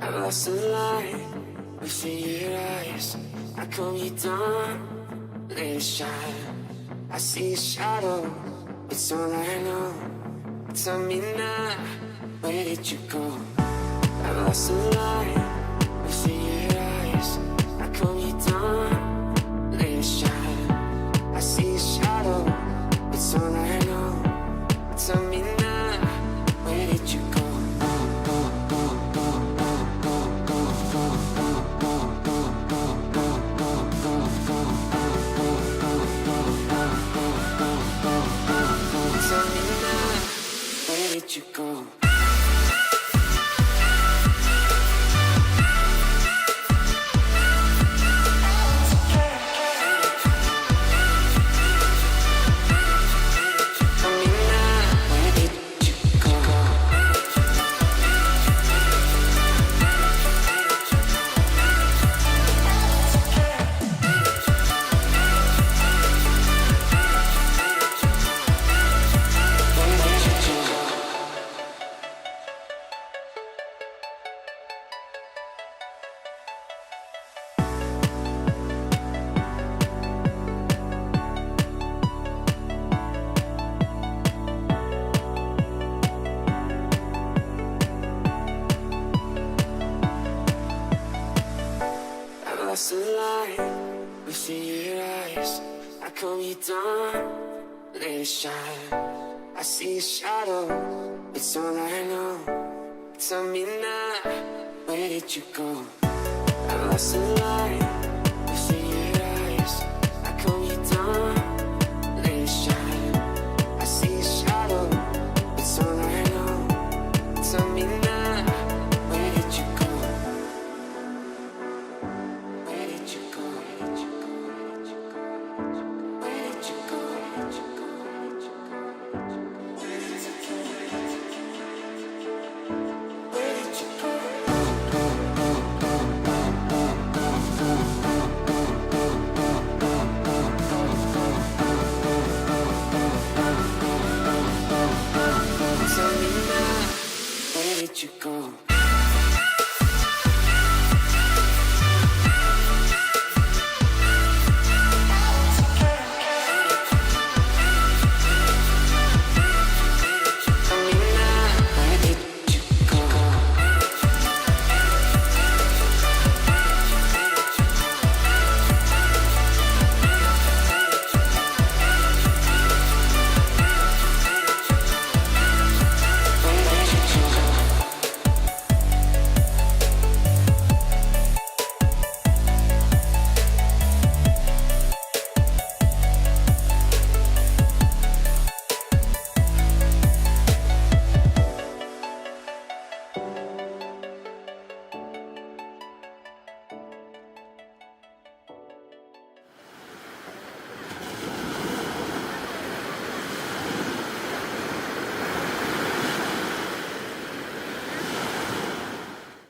I've lost the light within your eyes. I calm you down, let it shine. I see a shadow, it's all I know. Tell me now, where did you go? I've lost the light within your eyes. I calm you down, let it shine. I see a shadow, it's all I know. Tell me now, where did you go? Tell me now, where did you go? Lost the light within your eyes. I calm you down, let it shine. I see a shadow, it's all I know. Tell me now, where did you go? I've lost the light